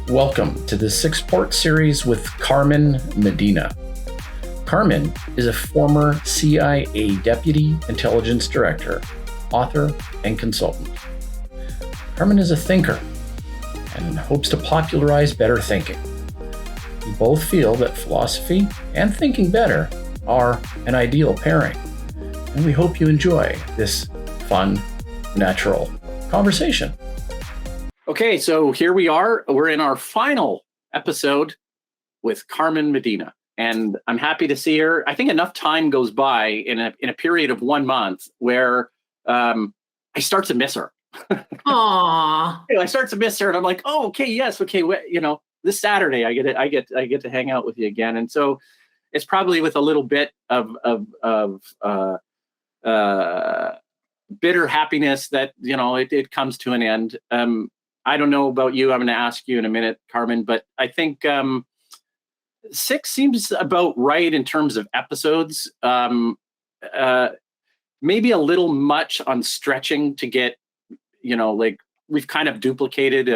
Welcome to the 6-part series with Carmen Madina. Carmen is a former CIA Deputy Intelligence Director, author, and consultant. Carmen is a thinker and hopes to popularize better thinking. We both feel that philosophy and thinking better are an ideal pairing, and we hope you enjoy this fun, natural conversation. Okay, so here we are. We're in our final episode with Carmen Madina, and I'm happy to see her. I think enough time goes by in a period of 1 month where I start to miss her. Aww. I start to miss her, and I'm like, oh, okay, yes, okay. This Saturday I get to hang out with you again, and so it's probably with a little bit of bitter happiness that it comes to an end. I don't know about you. I'm going to ask you in a minute, Carmen, but I think 6 seems about right in terms of episodes. Maybe a little much on stretching to get, we've kind of duplicated,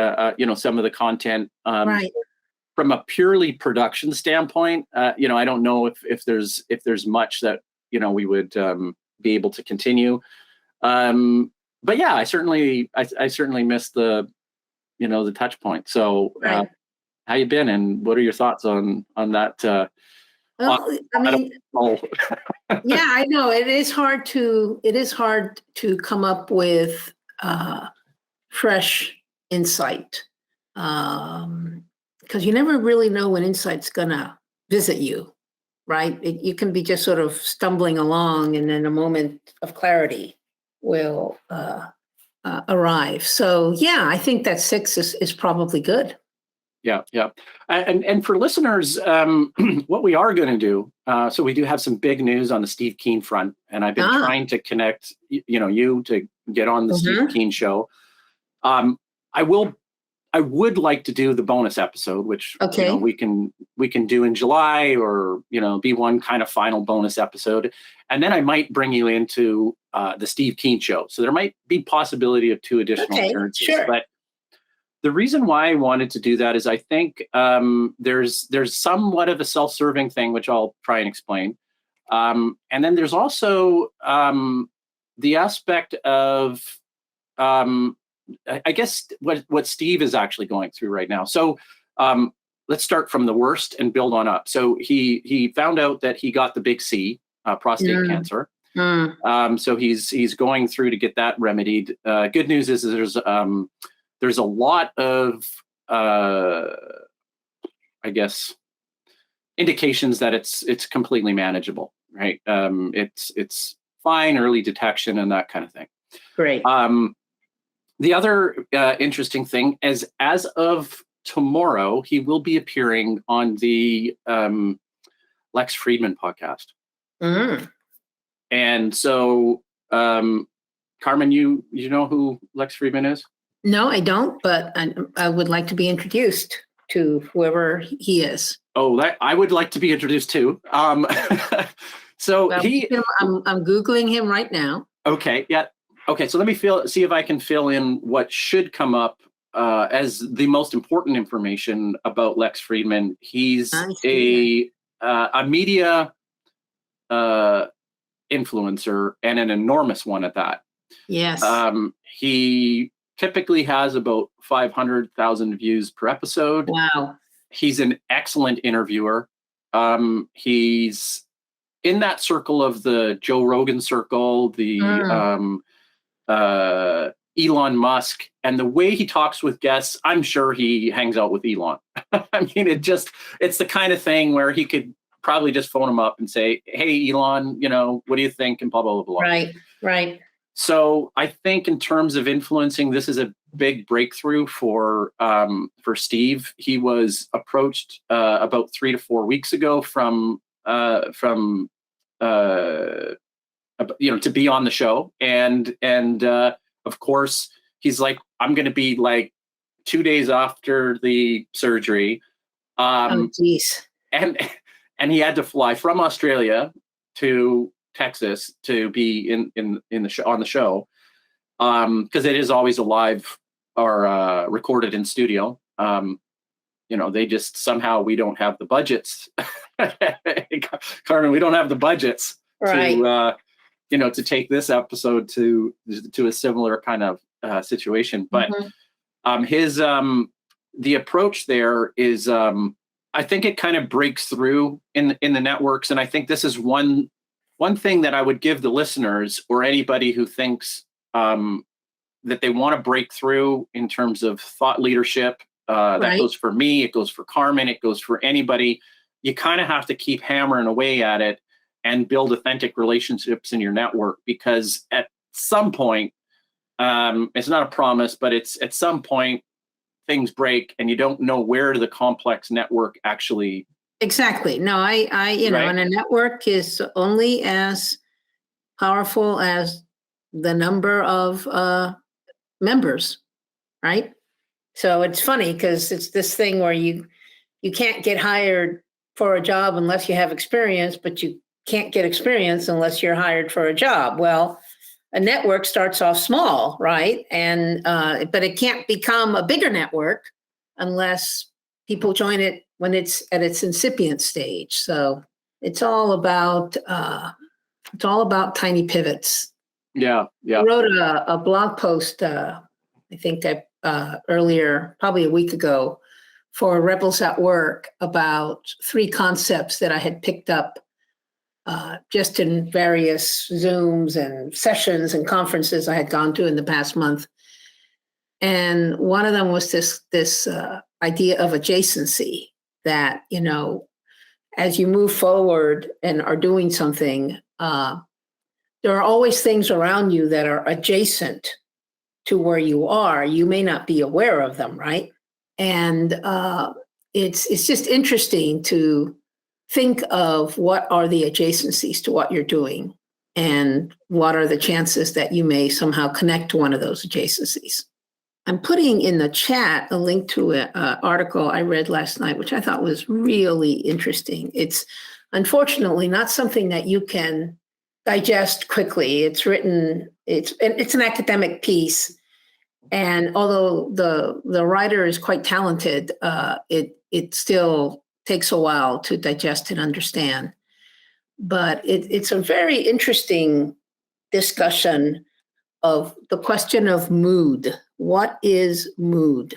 some of the content. Right. From a purely production standpoint, I don't know if there's much that we would be able to continue. But yeah, I certainly missed the touch point. So Right. how you been, and what are your thoughts on that? Well, yeah, I know it is hard to come up with fresh insight, because you never really know when insight's gonna visit you, right? You can be just sort of stumbling along, and then a moment of clarity will arrive. So yeah, I think that 6 is probably good. Yeah. And for listeners, what we are going to do, so we do have some big news on the Steve Keen front, and I've been trying to connect, you to get on the Steve Keen show. I would like to do the bonus episode, which we can do in July, or be one kind of final bonus episode, and then I might bring you into the Steve Keen show. So there might be possibility of 2 additional appearances. Sure. But the reason why I wanted to do that is I think there's somewhat of a self-serving thing, which I'll try and explain, and then there's also the aspect of I guess what Steve is actually going through right now. So let's start from the worst and build on up. So he found out that he got the big C, prostate cancer. So he's going through to get that remedied. Good news is there's a lot of I guess indications that it's completely manageable, right? It's fine, early detection and that kind of thing. Great. The other interesting thing is, as of tomorrow, he will be appearing on the Lex Fridman podcast. And so, Carmen, you know who Lex Fridman is? No, I don't, but I would like to be introduced to whoever he is. Oh, I would like to be introduced too. So I'm Googling him right now. Okay, yeah. Okay, so let me see if I can fill in what should come up as the most important information about Lex Fridman. He's a media influencer, and an enormous one at that. Yes. He typically has about 500,000 views per episode. Wow. He's an excellent interviewer. He's in that circle of the Joe Rogan circle, the Elon Musk, and the way he talks with guests, I'm sure he hangs out with Elon. I mean, it's the kind of thing where he could probably just phone him up and say, hey, Elon, what do you think? And blah, blah, blah, blah. Right. So I think in terms of influencing, this is a big breakthrough for Steve. He was approached about 3 to 4 weeks ago from to be on the show, and of course he's like, I'm going to be like 2 days after the surgery, oh geez, and he had to fly from Australia to Texas to be in the show, on the show, because it is always a live or recorded in studio. they just somehow, we don't have the budgets. Carmen, we don't have the budgets right. to take this episode to a similar kind of situation. But the approach there is, I think it kind of breaks through in the networks. And I think this is one thing that I would give the listeners, or anybody who thinks that they want to break through in terms of thought leadership. That goes for me, it goes for Carmen, it goes for anybody. You kind of have to keep hammering away at it and build authentic relationships in your network, because at some point, it's not a promise, but it's at some point things break and you don't know where the complex network actually. Exactly. No, I and a network is only as powerful as the number of members, right? So it's funny because it's this thing where you can't get hired for a job unless you have experience, but you can't get experience unless you're hired for a job. Well, a network starts off small, right? And but it can't become a bigger network unless people join it when it's at its incipient stage. So it's all about tiny pivots. Yeah. I wrote a blog post, I think earlier, probably a week ago, for Rebels at Work about 3 concepts that I had picked up just in various Zooms and sessions and conferences I had gone to in the past month. And one of them was this idea of adjacency, that, as you move forward and are doing something, there are always things around you that are adjacent to where you are. You may not be aware of them, right? And it's just interesting to think of what are the adjacencies to what you're doing, and what are the chances that you may somehow connect to one of those adjacencies. I'm putting in the chat a link to an article I read last night, which I thought was really interesting. It's unfortunately not something that you can digest quickly. It's written, it's an academic piece. And although the writer is quite talented, it still takes a while to digest and understand. But it's a very interesting discussion of the question of mood. What is mood?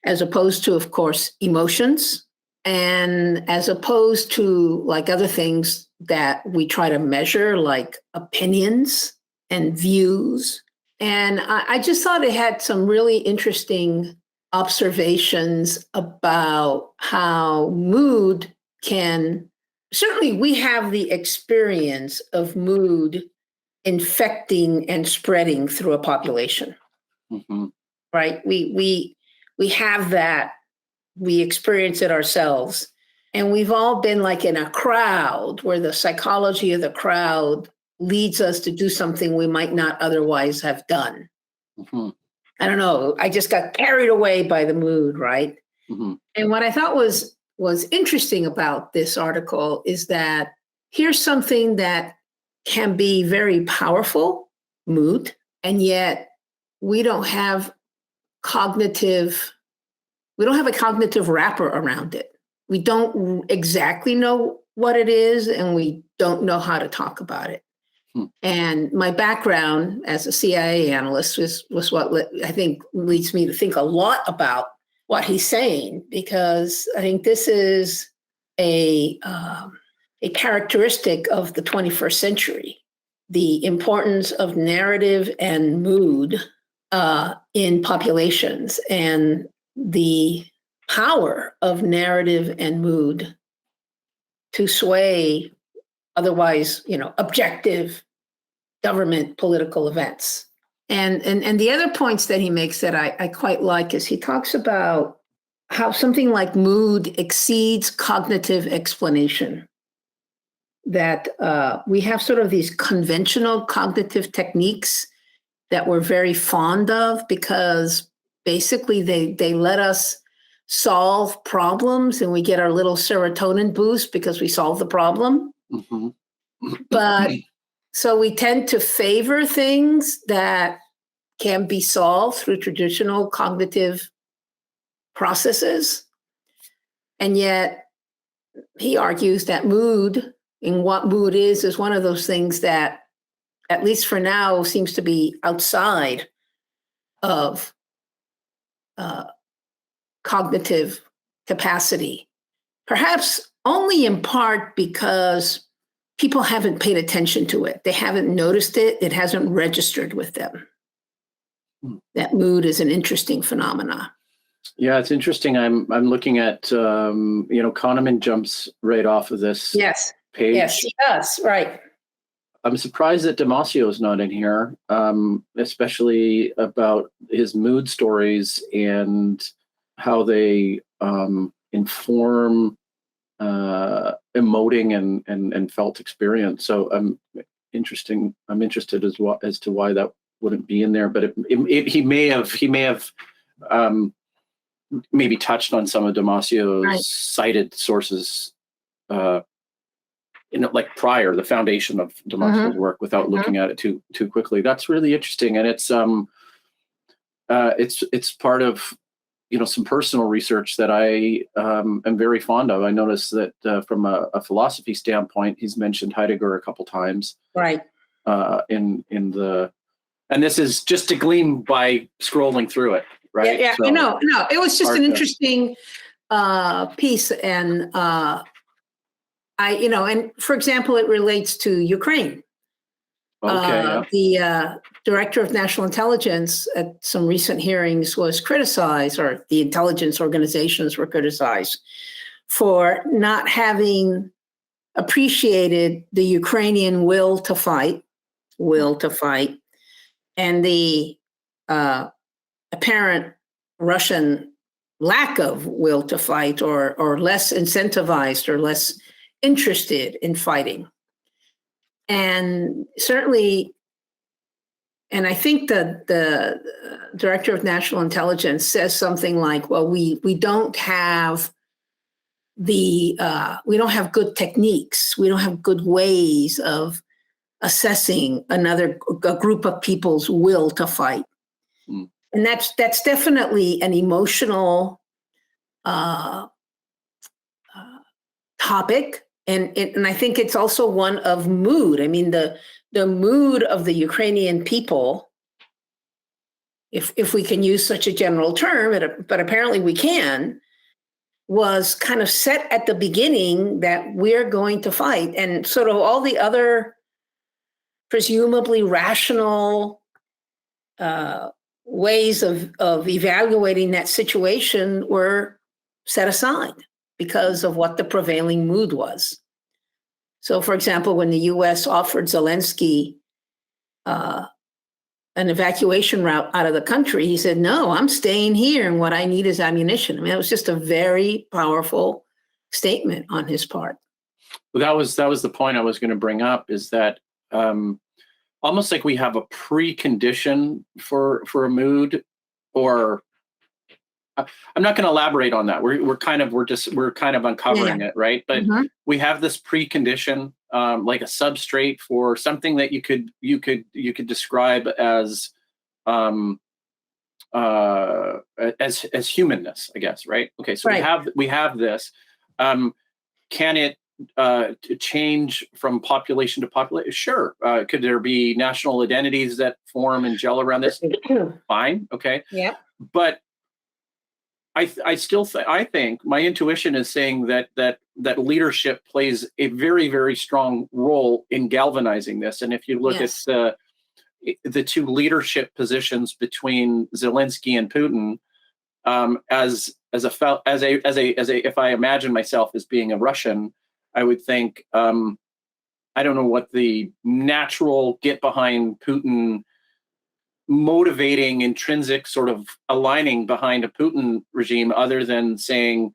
As opposed to, of course, emotions, and as opposed to like other things that we try to measure, like opinions and views. And I just thought it had some really interesting observations about how mood can, certainly we have the experience of mood infecting and spreading through a population, right? We have that, we experience it ourselves. And we've all been like in a crowd where the psychology of the crowd leads us to do something we might not otherwise have done. I don't know. I just got carried away by the mood, right? And what I thought was interesting about this article is that here's something that can be very powerful, mood, and yet we don't have a cognitive wrapper around it. We don't exactly know what it is, and we don't know how to talk about it. And my background as a CIA analyst was what I think leads me to think a lot about what he's saying, because I think this is a characteristic of the 21st century, the importance of narrative and mood in populations, and the power of narrative and mood to sway otherwise, objective government political events. And the other points that he makes that I quite like is he talks about how something like mood exceeds cognitive explanation. That we have sort of these conventional cognitive techniques that we're very fond of because basically they let us solve problems and we get our little serotonin boost because we solve the problem. But so we tend to favor things that can be solved through traditional cognitive processes. And yet he argues that mood, and what mood is one of those things that, at least for now, seems to be outside of cognitive capacity. Perhaps only in part because people haven't paid attention to it. They haven't noticed it. It hasn't registered with them. That mood is an interesting phenomena. Yeah, it's interesting. I'm looking at Kahneman jumps right off of this page. Yes, he does. Right. I'm surprised that Damasio is not in here, especially about his mood stories and how they inform emoting and felt experience. So I'm interested as to why that wouldn't be in there. But he may have maybe touched on some of Damasio's cited sources, like prior, the foundation of Damasio's work, without looking at it too quickly. That's really interesting, and it's part of some personal research that I am very fond of. I noticed that from a philosophy standpoint, he's mentioned Heidegger a couple times, right? And this is just to glean by scrolling through it, right? Yeah. So, no, it was just an interesting piece, and and for example, it relates to Ukraine. Okay. The director of national intelligence at some recent hearings was criticized, or the intelligence organizations were criticized, for not having appreciated the Ukrainian will to fight, and the apparent Russian lack of will to fight, or less incentivized or less interested in fighting. And certainly, and I think that the director of national intelligence says something like, well, we don't have we don't have good techniques. We don't have good ways of assessing a group of people's will to fight. And that's definitely an emotional topic. And I think it's also one of mood. I mean, the mood of the Ukrainian people, if we can use such a general term, but apparently we can, was kind of set at the beginning that we're going to fight. And sort of all the other presumably rational ways of evaluating that situation were set aside because of what the prevailing mood was. So, for example, when the U.S. offered Zelensky an evacuation route out of the country, he said, no, I'm staying here, and what I need is ammunition. I mean, it was just a very powerful statement on his part. Well, that was the point I was going to bring up, is that almost like we have a precondition for a mood, or I'm not going to elaborate on that. We're kind of uncovering it, right? But we have this precondition, like a substrate for something that you could describe as humanness, I guess, right? Okay, so we have this. Can it change from population to population? Sure. Could there be national identities that form and gel around this? Fine. Okay. Yeah. But I still think my intuition is saying that leadership plays a very, very strong role in galvanizing this. And if you look at the two leadership positions between Zelensky and Putin, if I imagine myself as being a Russian, I would think, I don't know what the natural get behind Putin motivating intrinsic sort of aligning behind a Putin regime, other than saying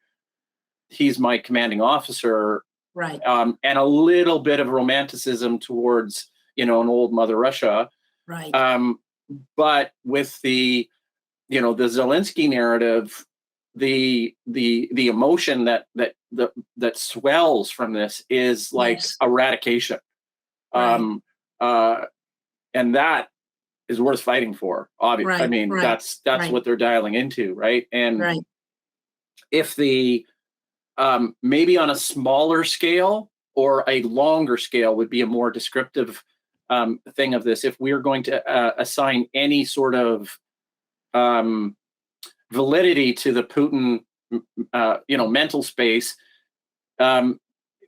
he's my commanding officer, right? And a little bit of romanticism towards an old Mother Russia, right? But with the Zelensky narrative, the emotion that swells from this is like eradication, and that is worth fighting for. Obviously, I mean, that's what they're dialing into, right? And if the maybe on a smaller scale or a longer scale would be a more descriptive thing of this. If we're going to assign any sort of validity to the Putin, mental space,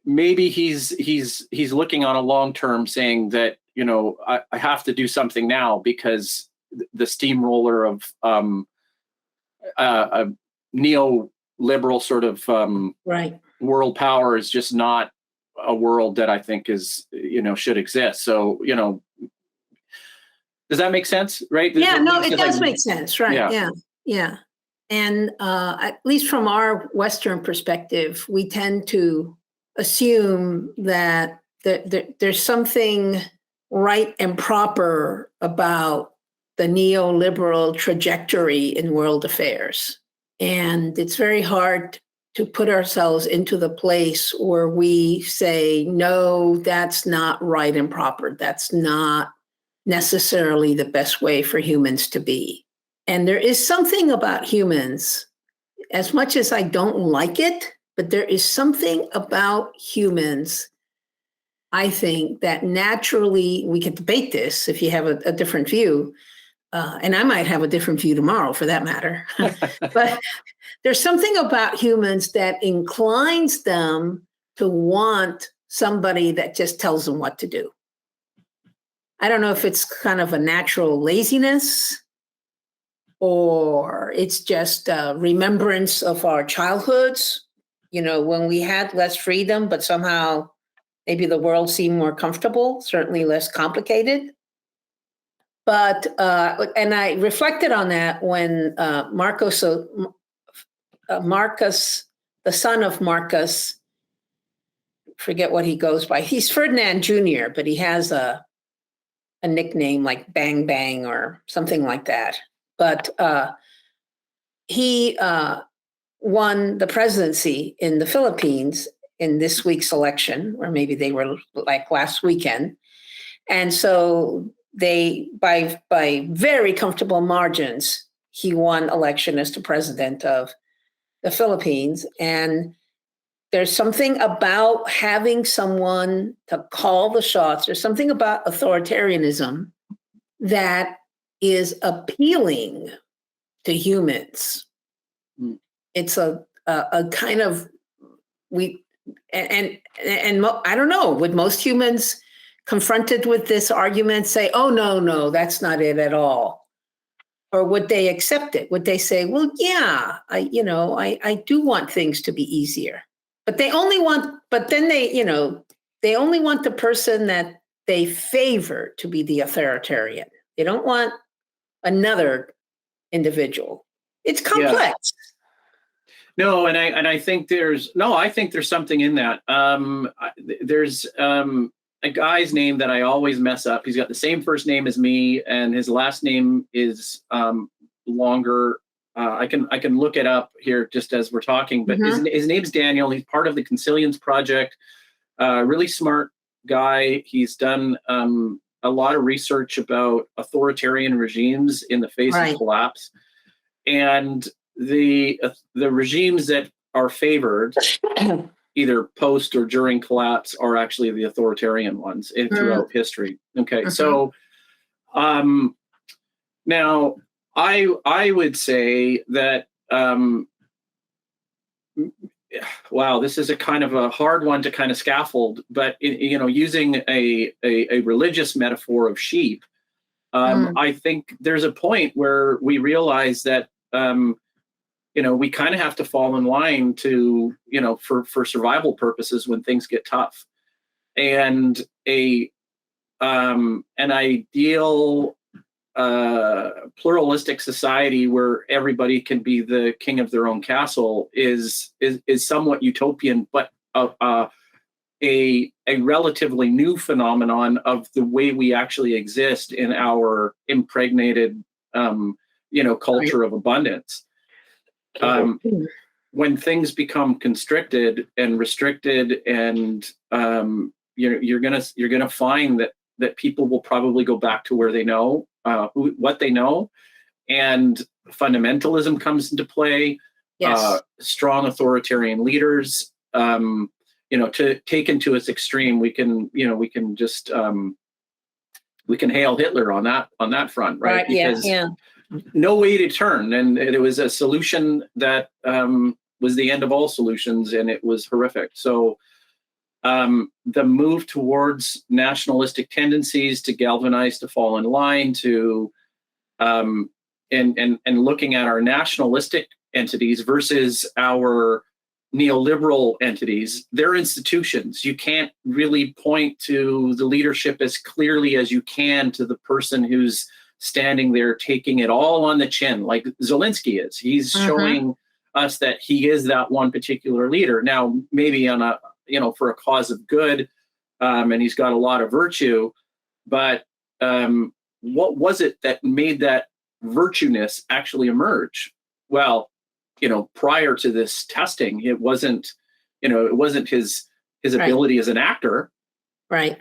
maybe he's looking on a long term, saying that I have to do something now because the steamroller of a neoliberal sort of Right. world power is just not a world that I think is should exist. So does that make sense? Right? Yeah, no, it does make sense. Right. Yeah. Yeah. And at least from our Western perspective, we tend to assume that there's something right and proper about the neoliberal trajectory in world affairs. And it's very hard to put ourselves into the place where we say, no, that's not right and proper. That's not necessarily the best way for humans to be. And there is something about humans, as much as I don't like it, but there is something about humans, I think, that naturally, we could debate this if you have a different view, and I might have a different view tomorrow for that matter. But there's something about humans that inclines them to want somebody that just tells them what to do. I don't know if it's kind of a natural laziness, or it's just a remembrance of our childhoods, when we had less freedom, but somehow maybe the world seemed more comfortable, certainly less complicated. But, and I reflected on that when Marcus, the son of Marcus, forget what he goes by. He's Ferdinand Jr., but he has a nickname like Bang Bang or something like that. But he won the presidency in the Philippines in this week's election, or maybe they were like last weekend. And so they, by very comfortable margins, he won election as the president of the Philippines. And there's something about having someone to call the shots. There's something about authoritarianism that is appealing to humans. It's a kind of and I don't know, would most humans confronted with this argument say, oh, no, that's not it at all? Or would they accept it? Would they say, well, yeah, I do want things to be easier, but they only want the person that they favor to be the authoritarian. They don't want another individual. It's complex. Yeah. No, and I think there's something in that. There's a guy's name that I always mess up. He's got the same first name as me, and his last name is longer. I can look it up here just as we're talking, but his name's Daniel. He's part of the Consilience Project. Really smart guy. He's done a lot of research about authoritarian regimes in the face of collapse, and the regimes that are favored either post or during collapse are actually the authoritarian ones throughout history. Okay, so now I would say that wow, this is a kind of a hard one to kind of scaffold, but using a religious metaphor of sheep, I think there's a point where we realize that we kind of have to fall in line to for survival purposes when things get tough, and an ideal pluralistic society where everybody can be the king of their own castle is somewhat utopian, but a relatively new phenomenon of the way we actually exist in our impregnated culture of abundance. When things become constricted and restricted, and you're gonna find that people will probably go back to where they know what they know, and fundamentalism comes into play. Yes. Strong authoritarian leaders to taken to its extreme, we can just we can hail Hitler on that front, right? Because no way to turn, and it was a solution that was the end of all solutions, and it was horrific. So the move towards nationalistic tendencies to galvanize, to fall in line, to and looking at our nationalistic entities versus our neoliberal entities, they're institutions. You can't really point to the leadership as clearly as you can to the person who's standing there taking it all on the chin, like Zelensky is. He's showing us that he is that one particular leader. Now, maybe on a, for a cause of good, and he's got a lot of virtue, but what was it that made that virtueness actually emerge? Well, prior to this testing, it wasn't his ability as an actor. Right.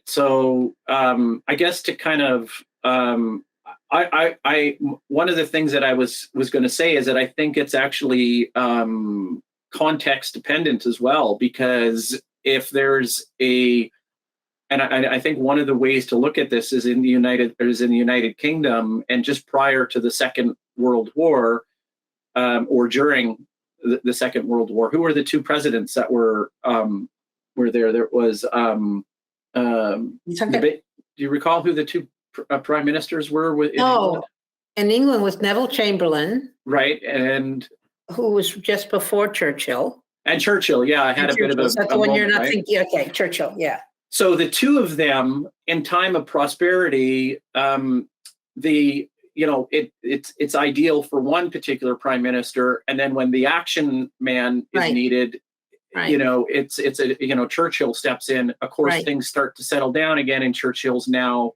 So I guess to kind of I one of the things that I was going to say is that I think it's actually context dependent as well, because if there's and I think one of the ways to look at this is in the United Kingdom, and just prior to the Second World War, or during the Second World War, who were the two presidents that were there? There was do you recall who the two prime ministers were? In England was Neville Chamberlain, right, and who was just before Churchill. And Churchill, yeah, I had a bit of a. That's the one you're not thinking. Okay, Churchill, yeah. So the two of them, in time of prosperity, it's ideal for one particular prime minister, and then when the action man is needed, Churchill steps in. Of course, things start to settle down again, and Churchill's now,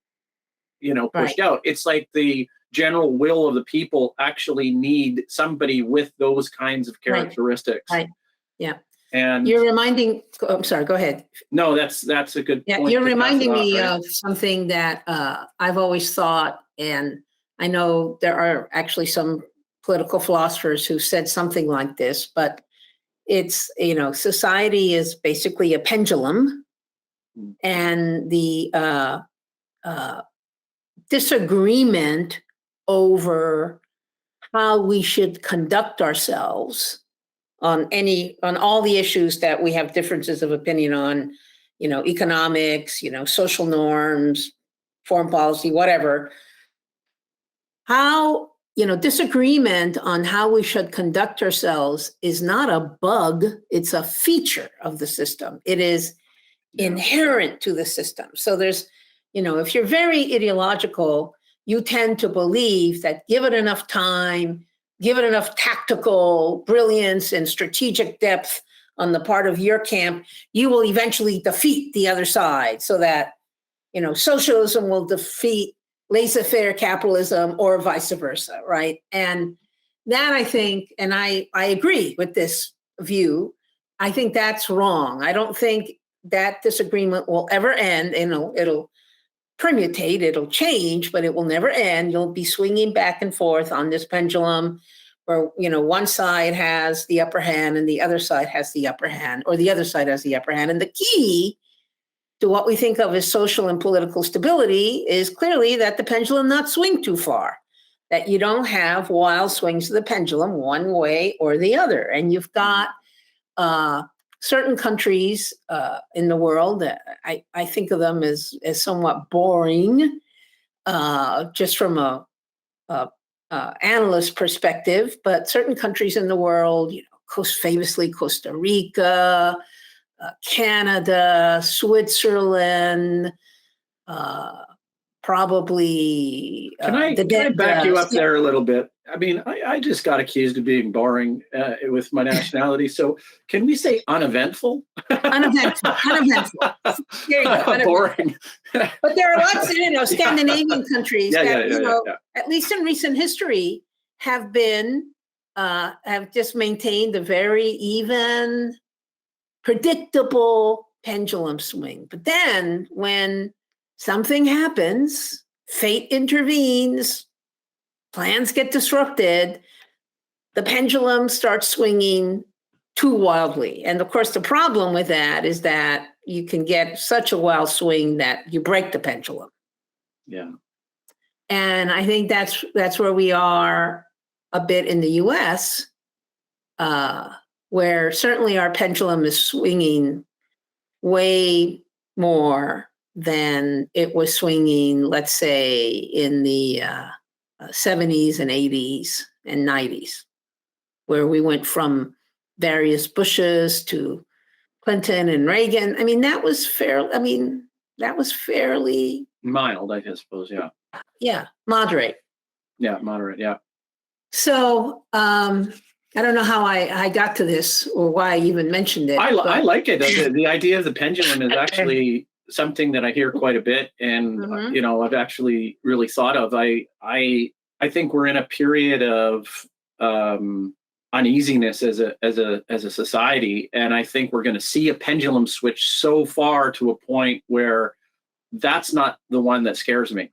pushed out. It's like the general will of the people actually need somebody with those kinds of characteristics. Right. Yeah. And you're reminding. I'm sorry. Go ahead. No, that's a good point. You're reminding me of something that I've always thought, and I know there are actually some political philosophers who said something like this, but it's, society is basically a pendulum, and the disagreement over how we should conduct ourselves on all the issues that we have differences of opinion on, economics, social norms, foreign policy, whatever. How, disagreement on how we should conduct ourselves is not a bug, it's a feature of the system. It is inherent to the system. So there's, if you're very ideological, you tend to believe that give it enough time, give it enough tactical brilliance and strategic depth on the part of your camp, you will eventually defeat the other side, so that, socialism will defeat laissez-faire capitalism or vice versa, right? And that, I think, and I agree with this view, I think that's wrong. I don't think that disagreement will ever end. It'll permutate, it'll change, but it will never end. You'll be swinging back and forth on this pendulum where, one side has the upper hand and the other side has the upper hand, or the other side has the upper hand. And the key to what we think of as social and political stability is clearly that the pendulum not swing too far, that you don't have wild swings of the pendulum one way or the other. And you've got certain countries in the world that I think of them as somewhat boring, just from a analyst perspective, but certain countries in the world, famously Costa Rica, Canada, Switzerland, probably. Can I back you up there a little bit? I mean, I just got accused of being boring with my nationality. So can we say uneventful? Uneventful. There you go. Boring. But there are lots of, Scandinavian countries that, at least in recent history, have just maintained a very even, predictable pendulum swing. But then when something happens, fate intervenes, plans get disrupted, the pendulum starts swinging too wildly. And of course, the problem with that is that you can get such a wild swing that you break the pendulum. Yeah. And I think that's where we are a bit in the US, where certainly our pendulum is swinging way more than it was swinging, let's say, in the 70s and 80s and 90s, where we went from various Bushes to Clinton and Reagan. I mean, that was fairly Mild, I suppose. Yeah. Moderate. Yeah. Moderate. Yeah. So I don't know how I got to this or why I even mentioned it. I like it. The idea of the pendulum is actually something that I hear quite a bit, and I've actually really thought of. I think we're in a period of uneasiness as a society, and I think we're going to see a pendulum switch so far to a point where that's not the one that scares me.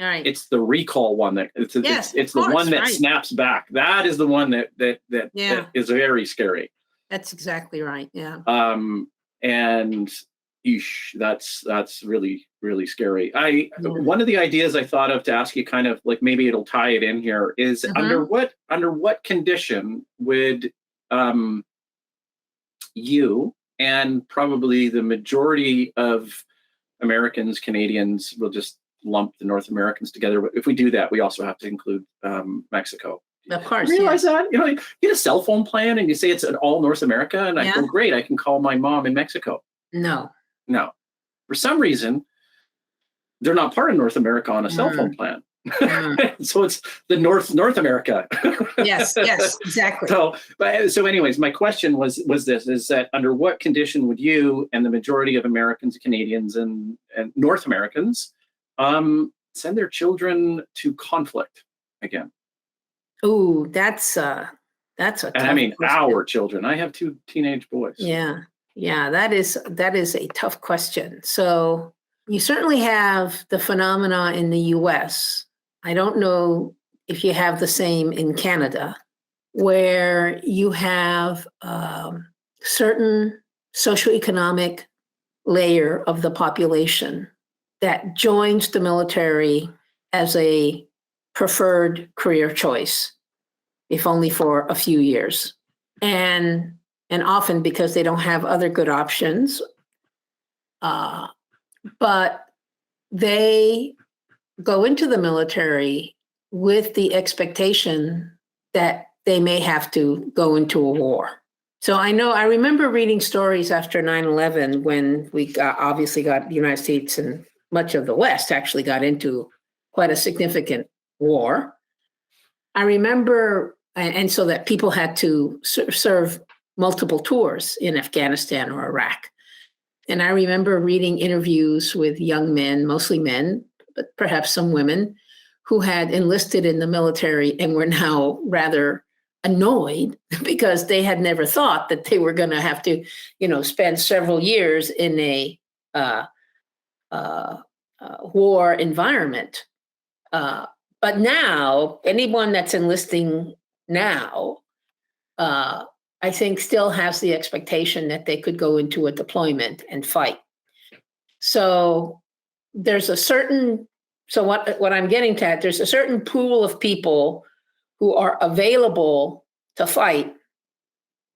All right. It's the recall one it's the one that snaps back. That is the one that is very scary. That's exactly right. Yeah. And that's really, really scary. One of the ideas I thought of to ask you, kind of like maybe it'll tie it in here, is under what condition would you and probably the majority of Americans, Canadians, will just lump the North Americans together. But if we do that, we also have to include Mexico. Of course. Realize that? You get a cell phone plan and you say it's an all North America, and I go, great, I can call my mom in Mexico. No. For some reason, they're not part of North America on a cell phone plan. So it's the North America. Yes, exactly. So anyways, my question was this, is that under what condition would you and the majority of Americans, Canadians, and North Americans send their children to conflict again? Oh, that's a and I mean question. Our children. I have 2 teenage boys. Yeah, that is a tough question. So you certainly have the phenomena in the US. I don't know if you have the same in Canada, where you have certain socioeconomic layer of the population that joins the military as a preferred career choice, if only for a few years. And often because they don't have other good options. But they go into the military with the expectation that they may have to go into a war. So I remember reading stories after 9/11 when we obviously got the United States and much of the West actually got into quite a significant war. I remember, and so that people had to serve multiple tours in Afghanistan or Iraq. And I remember reading interviews with young men, mostly men, but perhaps some women, who had enlisted in the military and were now rather annoyed because they had never thought that they were going to have to, spend several years in a war environment. But now, anyone that's enlisting now, I think still has the expectation that they could go into a deployment and fight. So there's what I'm getting at, there's a certain pool of people who are available to fight,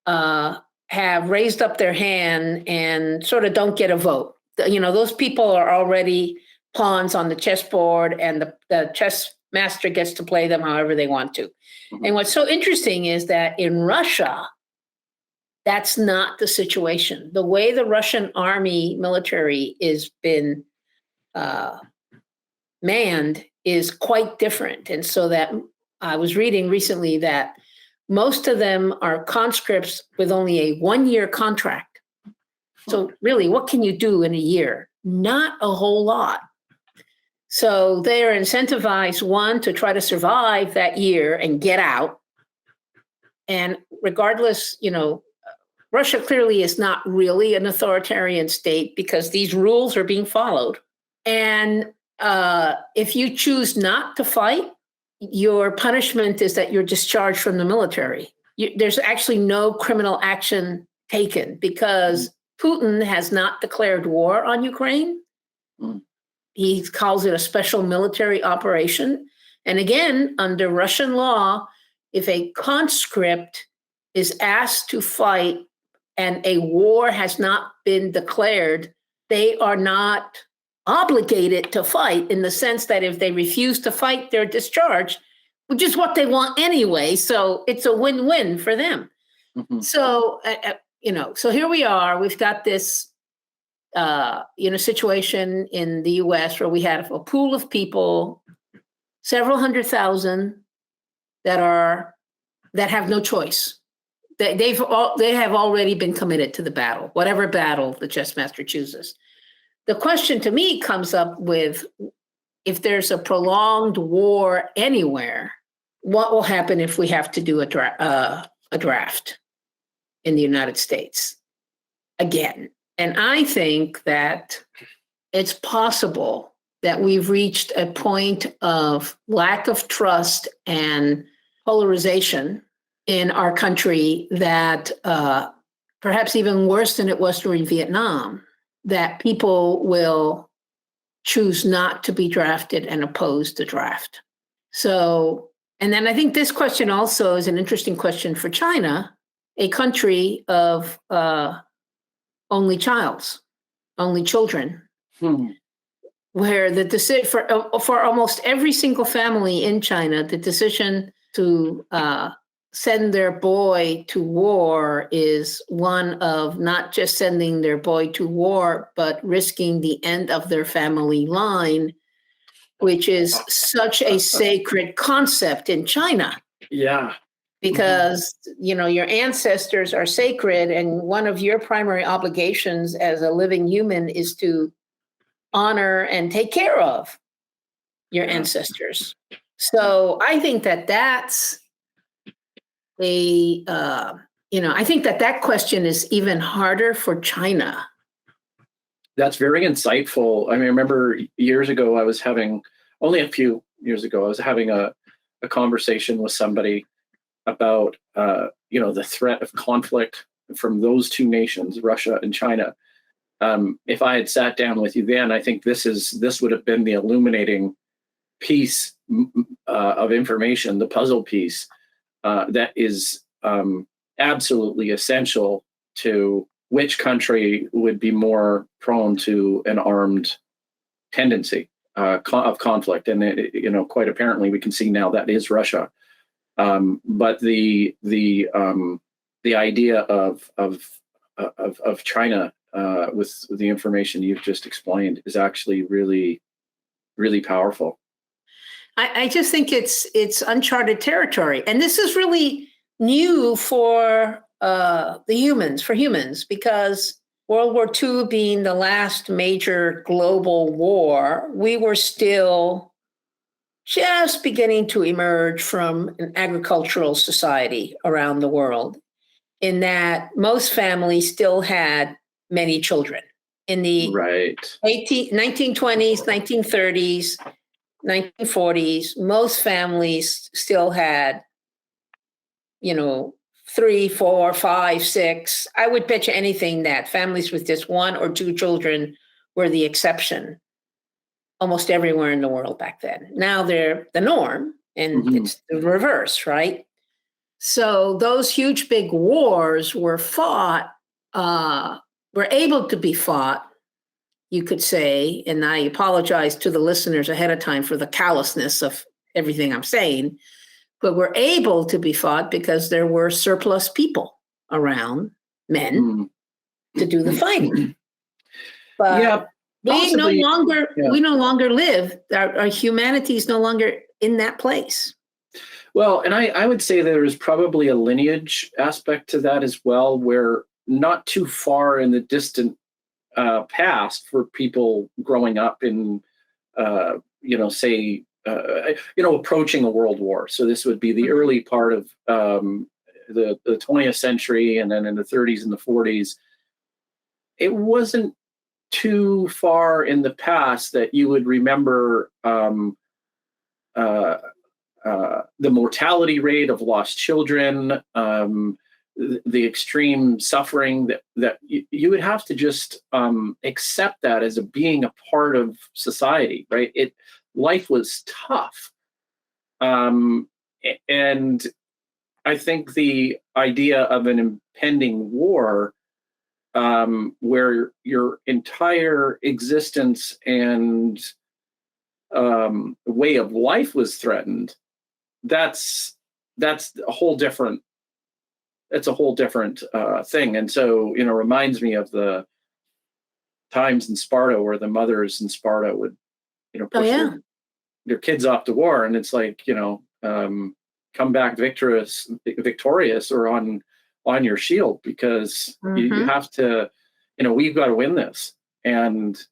have raised up their hand and sort of don't get a vote. Those people are already pawns on the chessboard, and the chess master gets to play them however they want to. Mm-hmm. And what's so interesting is that in Russia, that's not the situation. The way the Russian army military is been manned is quite different. And so that I was reading recently that most of them are conscripts with only a 1-year contract. So really, what can you do in a year? Not a whole lot. So they are incentivized, one, to try to survive that year and get out. And regardless, Russia clearly is not really an authoritarian state because these rules are being followed. And if you choose not to fight, your punishment is that you're discharged from the military. there's actually no criminal action taken because Putin has not declared war on Ukraine. He calls it a special military operation. And again, under Russian law, if a conscript is asked to fight and a war has not been declared, they are not obligated to fight, in the sense that if they refuse to fight, they're discharged, which is what they want anyway. So it's a win-win for them. So, so here we are. We've got this, situation in the U.S. where we had a pool of people, several 100,000 that have no choice. They have already been committed to the battle, whatever battle the chess master chooses. The question to me comes up with, if there's a prolonged war anywhere, what will happen if we have to do a draft in the United States again? And I think that it's possible that we've reached a point of lack of trust and polarization in our country that perhaps even worse than it was during Vietnam, that people will choose not to be drafted and oppose the draft. So, and then I think this question also is an interesting question for China, a country of only children, where the decision for almost every single family in China, the decision to send their boy to war is one of not just sending their boy to war, but risking the end of their family line, which is such a sacred concept in China. Yeah. Because, your ancestors are sacred, and one of your primary obligations as a living human is to honor and take care of your ancestors. So I think that that's I think that question is even harder for China. That's very insightful. I remember years ago, only a few years ago, I was having a conversation with somebody about, the threat of conflict from those two nations, Russia and China. If I had sat down with you then, I think this would have been the illuminating piece of information, the puzzle piece that is absolutely essential to which country would be more prone to an armed tendency of conflict. And quite apparently, we can see now that is Russia. But the idea of China with the information you've just explained is actually really, really powerful. I just think it's uncharted territory, and this is really new for humans, because World War II being the last major global war, we were still just beginning to emerge from an agricultural society around the world, in that most families still had many children. In the 1920s, 1930s, 1940s, most families still had, 3, 4, 5, 6. I would bet you anything that families with just 1 or 2 children were the exception almost everywhere in the world back then. Now they're the norm, and it's the reverse, right? So those huge big wars were able to be fought, you could say, and I apologize to the listeners ahead of time for the callousness of everything I'm saying, but were able to be fought because there were surplus people around, men, to do the fighting. But we no longer live, our humanity is no longer in that place. Well, and I would say there is probably a lineage aspect to that as well, where not too far in the distant past, for people growing up in, approaching a world war. So this would be the early part of the 20th century, and then in the 30s and the 40s. It wasn't too far in the past that you would remember the mortality rate of lost children, the extreme suffering that you would have to just accept that as being a part of society, right? Life was tough, and I think the idea of an impending war, where your entire existence and way of life was threatened, that's a whole different. It's a whole different thing. And so, reminds me of the times in Sparta where the mothers in Sparta would, push their kids off to war. And it's like, come back victorious or on your shield, because you have to, we've got to win this. And,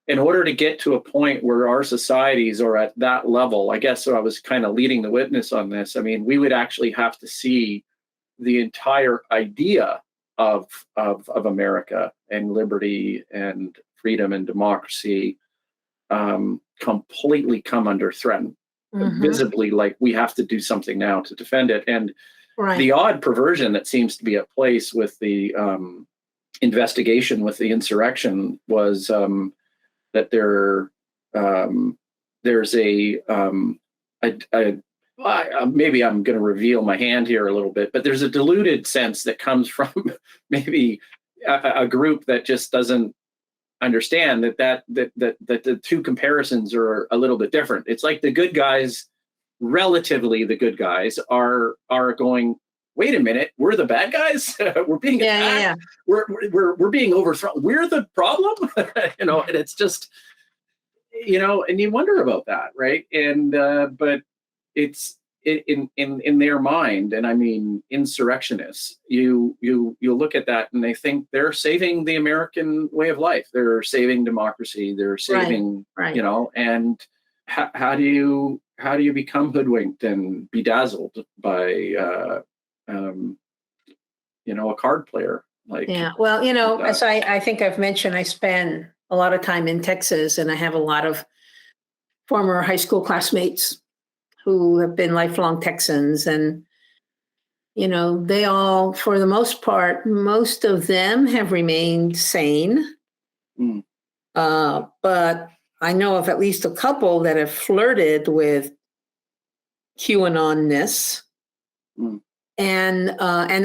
in order to get to a point where our societies are at that level, I guess, so I was kind of leading the witness on this. I mean, we would actually have to see the entire idea of America and liberty and freedom and democracy completely come under threat, visibly, like we have to do something now to defend it. And the odd perversion that seems to be at place with the investigation with the insurrection was that there's maybe I'm going to reveal my hand here a little bit, but there's a diluted sense that comes from maybe a group that just doesn't understand that the two comparisons are a little bit different. It's like the good guys, relatively the good guys, are going, wait a minute, we're the bad guys. We're being attacked. We're being overthrown. We're the problem. And it's just, and you wonder about that, right? And but it's in their mind, and I mean insurrectionists, you look at that and they think they're saving the American way of life. They're saving democracy. They're saving, and how do you become hoodwinked and bedazzled by a card player? As I think I've mentioned, I spend a lot of time in Texas, and I have a lot of former high school classmates who have been lifelong Texans. And, they all, for the most part, most of them have remained sane. But I know of at least a couple that have flirted with QAnon-ness. And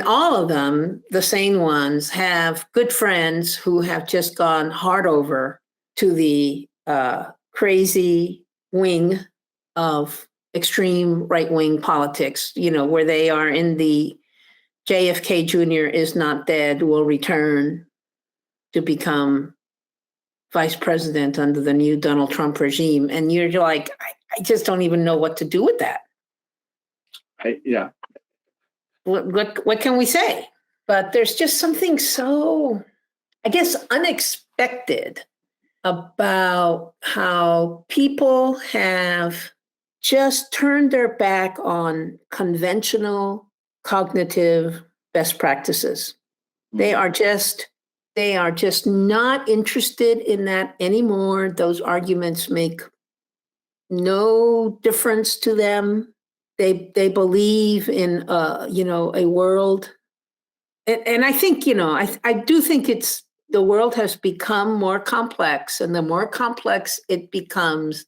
all of them, the sane ones, have good friends who have just gone hard over to the crazy wing of extreme right-wing politics, where they are in the JFK Jr. is not dead, will return to become vice president under the new Donald Trump regime. And you're like, I just don't even know what to do with that. What can we say? But there's just something so, I guess, unexpected about how people have just turned their back on conventional cognitive best practices. They are just not interested in that anymore. Those arguments make no difference to them. They believe in a world, and I think I do think it's the world has become more complex, and the more complex it becomes,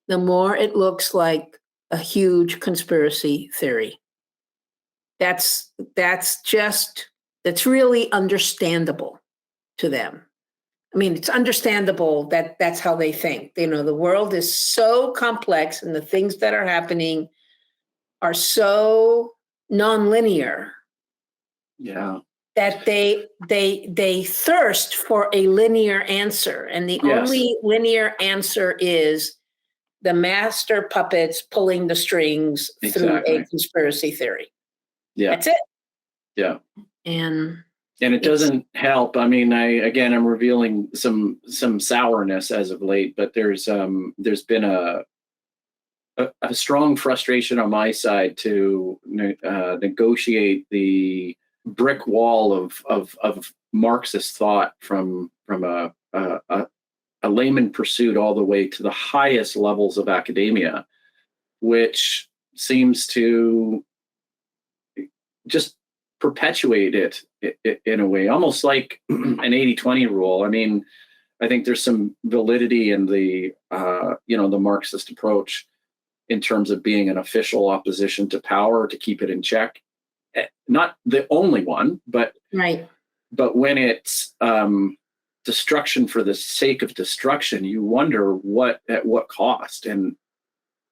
the more it looks like a huge conspiracy theory. That's really understandable to them. I mean, it's understandable that that's how they think. The world is so complex, and the things that are happening are so nonlinear, that they thirst for a linear answer, and the only linear answer is the master puppets pulling the strings through a conspiracy theory. That's it. And it doesn't help. I mean, I'm revealing some sourness as of late, but there's been a strong frustration on my side to negotiate the brick wall of Marxist thought from a layman pursuit all the way to the highest levels of academia, which seems to just perpetuate it in a way, almost like an 80-20 rule. I mean, I think there's some validity in the the Marxist approach in terms of being an official opposition to power to keep it in check. Not the only one, but Right. But when it's destruction for the sake of destruction, you wonder at what cost, and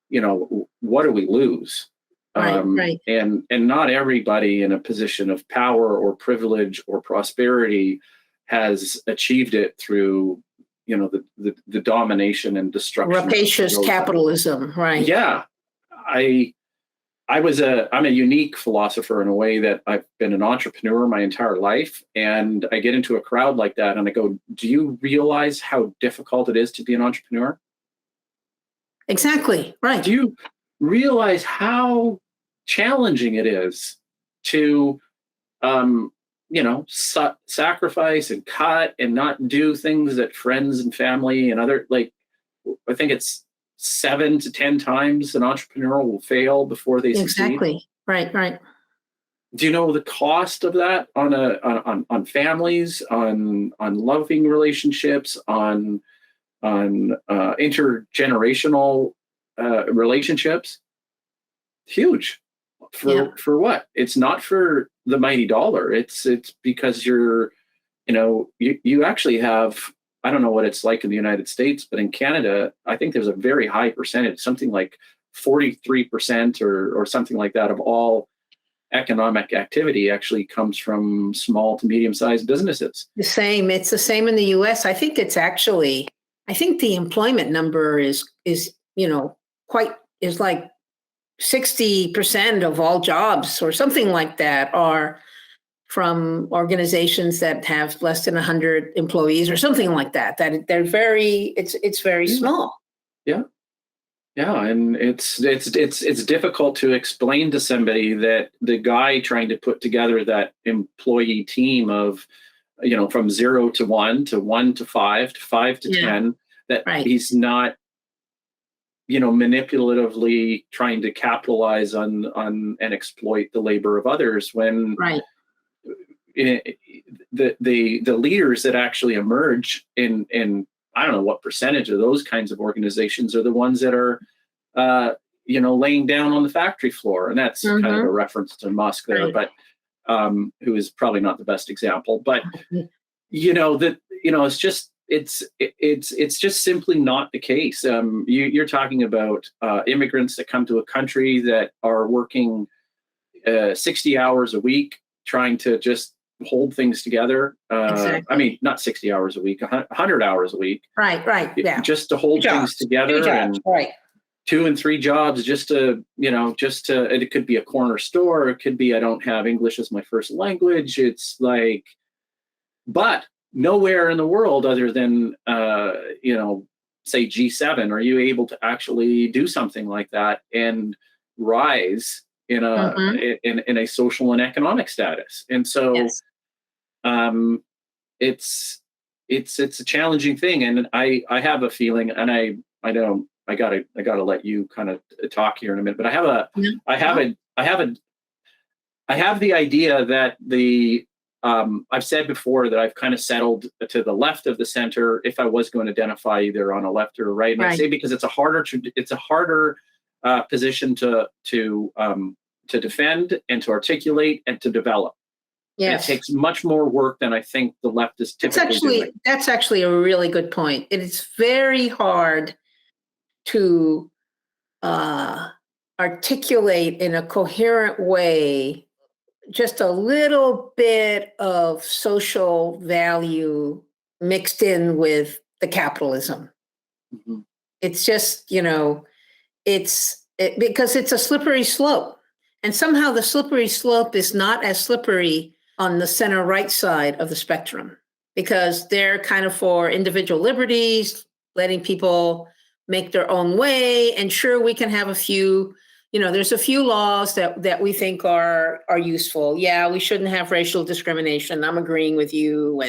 what do we lose? Right. And not everybody in a position of power or privilege or prosperity has achieved it through the domination and destruction. Rapacious capitalism, right? Yeah, I'm a unique philosopher in a way that I've been an entrepreneur my entire life, and I get into a crowd like that and I go, do you realize how difficult it is to be an entrepreneur? Exactly, right. Do you realize how challenging it is to sacrifice and cut and not do things that friends and family and other, like, I think it's 7 to 10 times an entrepreneur will fail before they succeed. Exactly. Right. Do you know the cost of that on families, on loving relationships, on intergenerational relationships? Huge. For what? It's not for the mighty dollar. It's because you actually have, I don't know what it's like in the United States, but in Canada, I think there's a very high percentage, something like 43% or something like that of all economic activity actually comes from small to medium-sized businesses. It's the same in the US. I think the employment number is like 60% of all jobs or something like that are from organizations that have less than 100 employees or something like that. That they're it's very small. Yeah. Yeah, and it's difficult to explain to somebody that the guy trying to put together that employee team of, from 0 to 1 to 1 to 5 to 5 to 10, that he's not, manipulatively trying to capitalize on and exploit the labor of others, when the leaders that actually emerge in I don't know what percentage of those kinds of organizations are the ones that are laying down on the factory floor. And that's kind of a reference to Musk there, but who is probably not the best example. But it's just simply not the case. You're talking about immigrants that come to a country that are working 60 hours a week, trying to just hold things together. Exactly. I mean, not 60 hours a week, 100 hours a week. Right. Yeah. Just to hold things together, and 2 and 3 jobs just to, it could be a corner store. It could be, I don't have English as my first language. It's like, but nowhere in the world other than, say G7, are you able to actually do something like that and rise in a social and economic status. And so it's a challenging thing. And I have a feeling, and I gotta let you kind of talk here in a minute, but I have the idea that I've said before that I've kind of settled to the left of the center if I was going to identify either on a left or a right. And I say because it's a harder position to defend and to articulate and to develop. Yes. It takes much more work than I think the left is typically doing. That's actually a really good point. It is very hard to articulate in a coherent way just a little bit of social value mixed in with the capitalism. Mm-hmm. It's just, because it's a slippery slope. And somehow the slippery slope is not as slippery on the center right side of the spectrum, because they're kind of for individual liberties, letting people make their own way. And sure, we can have a few, there's a few laws that we think are useful. Yeah, we shouldn't have racial discrimination. I'm agreeing with you.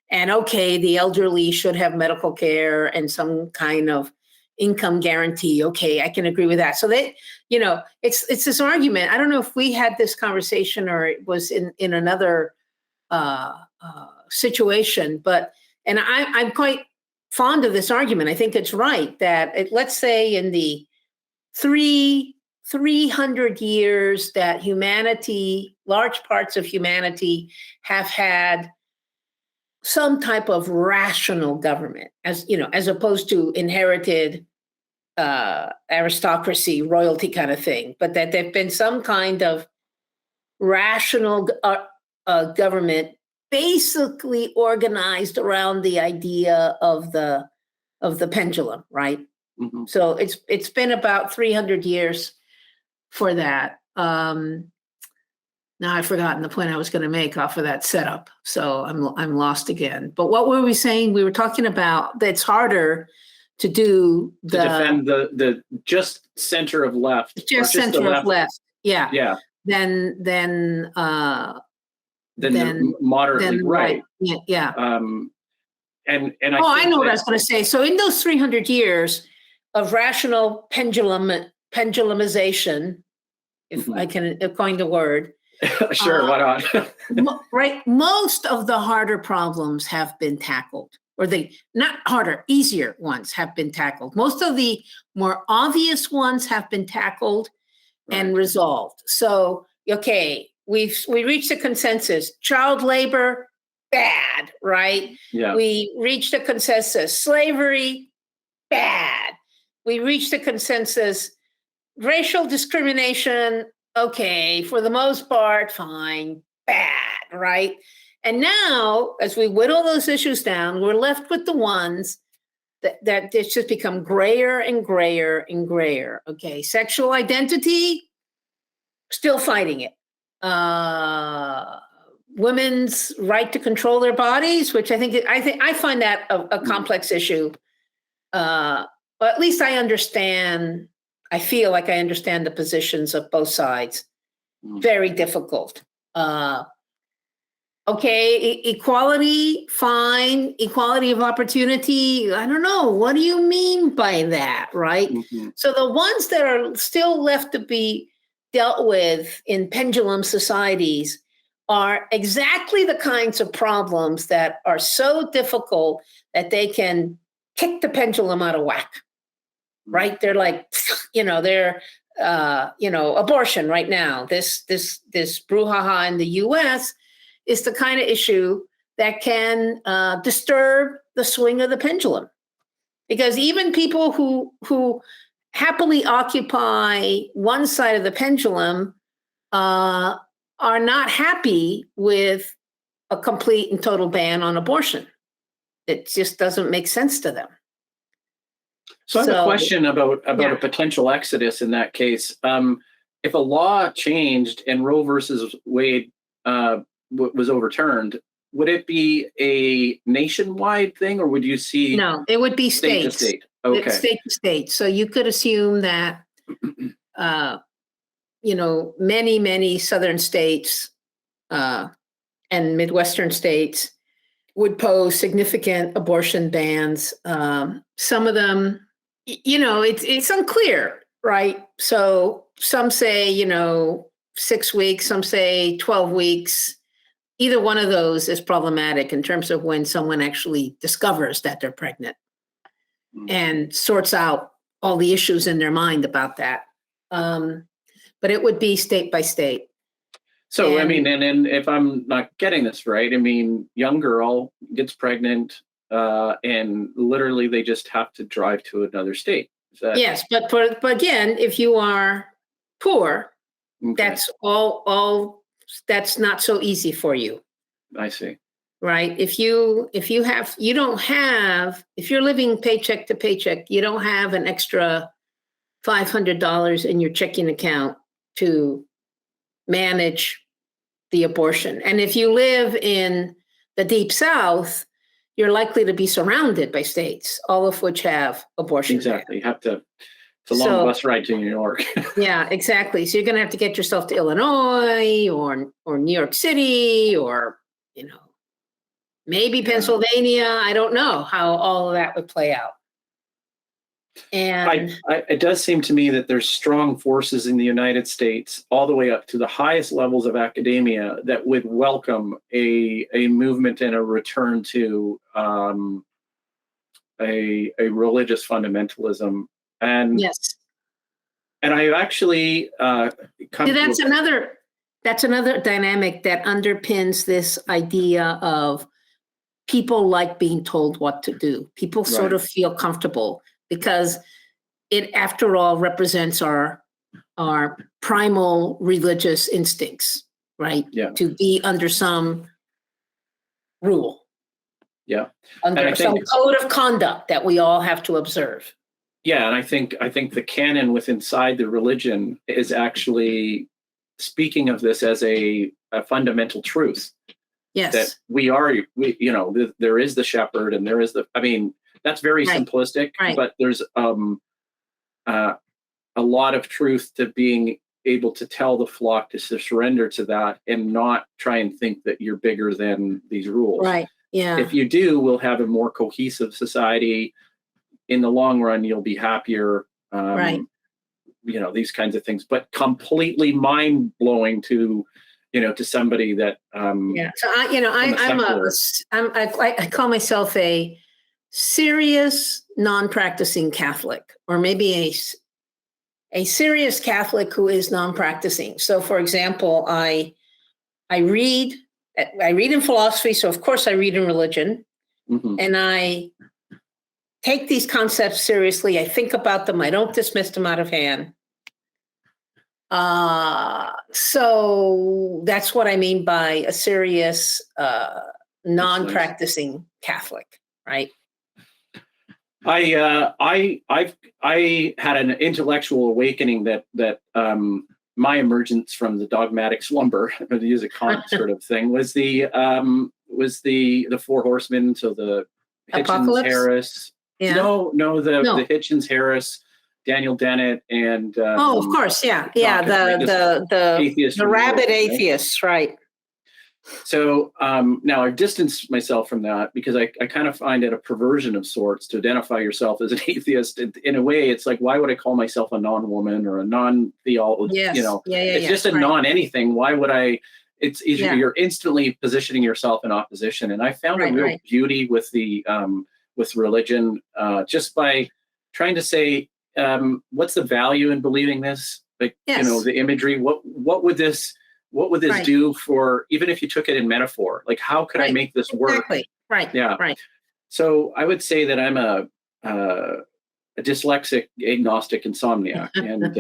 And okay, the elderly should have medical care and some kind of, income guarantee. Okay, I can agree with that. So they, it's this argument. I don't know if we had this conversation or it was in another situation, and I'm quite fond of this argument. I think it's right that let's say in the 300 years that humanity, large parts of humanity have had some type of rational government, as opposed to inherited aristocracy, royalty kind of thing, but that there've been some kind of rational government basically organized around the idea of the pendulum, right? Mhm. So it's been about 300 years for that. Now I've forgotten the point I was going to make off of that setup, so I'm lost again. But what were we saying? We were talking about that it's harder to do To defend the just center of left, just center of left, yeah, yeah, then moderately right. Yeah. And I know what I was going to say. So in those 300 years of rational pendulumization, if I can coin the word. Sure, why not? Right. Most of the harder problems have been tackled, or not harder, easier ones have been tackled. Most of the more obvious ones have been tackled and resolved. So, okay, we reached a consensus. Child labor, bad, right? Yeah. We reached a consensus. Slavery, bad. We reached a consensus. Racial discrimination, okay, for the most part, fine, bad, right? And now, as we whittle those issues down, we're left with the ones that it's just become grayer and grayer and grayer. Okay, sexual identity, still fighting it. Women's right to control their bodies, which I find that a complex issue. But at least I understand. I feel like I understand the positions of both sides. Very difficult. Okay, equality, fine. Equality of opportunity, I don't know. What do you mean by that, right? Mm-hmm. So the ones that are still left to be dealt with in pendulum societies are exactly the kinds of problems that are so difficult that they can kick the pendulum out of whack. Right? They're like, abortion right now. This brouhaha in the U.S. is the kind of issue that can disturb the swing of the pendulum, because even people who happily occupy one side of the pendulum are not happy with a complete and total ban on abortion. It just doesn't make sense to them. So I have a question about a potential exodus in that case. If a law changed and Roe versus Wade was overturned, would it be a nationwide thing, or would you see? No, it would be state to state. Okay. State to state. So you could assume that, many southern states and Midwestern states would pose significant abortion bans. Some of them, it's unclear, right? So some say, 6 weeks, some say 12 weeks. Either one of those is problematic in terms of when someone actually discovers that they're pregnant and sorts out all the issues in their mind about that. But it would be state by state. So, and if I'm not getting this right, young girl gets pregnant and literally they just have to drive to another state. Yes, but again, if you are poor, that's all. That's not so easy for you. I see. Right. If you're living paycheck to paycheck, you don't have an extra $500 in your checking account to manage the abortion. And if you live in the deep South, you're likely to be surrounded by states, all of which have abortion. Exactly. You have to. It's a long bus ride to New York. Yeah, exactly. So you're going to have to get yourself to Illinois or New York City or, maybe Pennsylvania. I don't know how all of that would play out. And it does seem to me that there's strong forces in the United States, all the way up to the highest levels of academia, that would welcome a movement and a return to a religious fundamentalism. And yes, and I actually come see, to that's another dynamic that underpins this idea of people like being told what to do. People sort Right. of feel comfortable because it, after all, represents our primal religious instincts, right? Yeah. To be under some rule, Yeah. under some code of conduct that we all have to observe. Yeah, and I think the canon within inside the religion is actually speaking of this as a fundamental truth. Yes. That there is the shepherd and there is the, I mean, that's very right. simplistic, right. but there's a lot of truth to being able to tell the flock to surrender to that and not try and think that you're bigger than these rules. Right. Yeah. If you do, we'll have a more cohesive society. In the long run, you'll be happier. Right. These kinds of things, but completely mind blowing to somebody that. Yeah. So I call myself a serious non-practicing Catholic, or maybe a serious Catholic who is non-practicing. So, for example, I read in philosophy, so of course I read in religion, Mm-hmm. and I take these concepts seriously. I think about them. I don't dismiss them out of hand. So that's what I mean by a serious non-practicing Catholic, right? I had an intellectual awakening that my emergence from the dogmatic slumber, to use a Kant sort of thing, was the Four Horsemen. So the Hitchens, Apocalypse? Harris. Yeah. No, the Hitchens, Harris, Daniel Dennett, and of course, yeah, the atheist, the rabid right? atheists, right? So now I've distanced myself from that because I kind of find it a perversion of sorts to identify yourself as an atheist. In a way, it's like, why would I call myself a non-woman or a non-theology? Yes. It's just a non-anything. Why would I? It's easier. You're instantly positioning yourself in opposition, and I found a real beauty with the with religion just by trying to say, what's the value in believing this? Like, the imagery. What would this do for, even if you took it in metaphor? Like, how could I make this work? Exactly. Right. Yeah. Right. So I would say that I'm a dyslexic, agnostic insomniac, and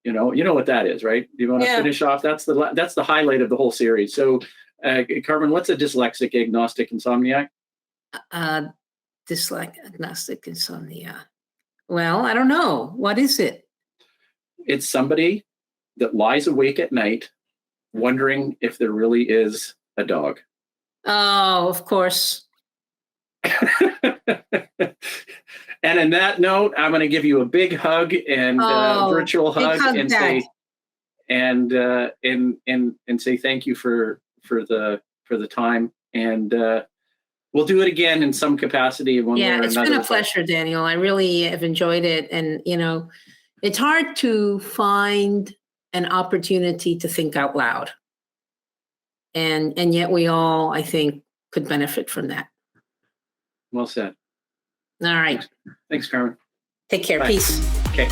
you know what that is, right? Do you want to finish off? That's the highlight of the whole series. So, Carmen, what's a dyslexic, agnostic insomniac? Dyslexic, agnostic insomnia. Well, I don't know. What is it? It's somebody that lies awake at night wondering if there really is a dog. Oh, of course. And on that note, I'm going to give you a big hug and virtual hug and say, and say thank you for the time, and we'll do it again in some capacity. It's been a pleasure, Daniel. I really have enjoyed it, and it's hard to find an opportunity to think out loud, and yet we all, I think, could benefit from that. Well said. All right. Thanks, Carmen. Take care. Bye. Peace. Okay.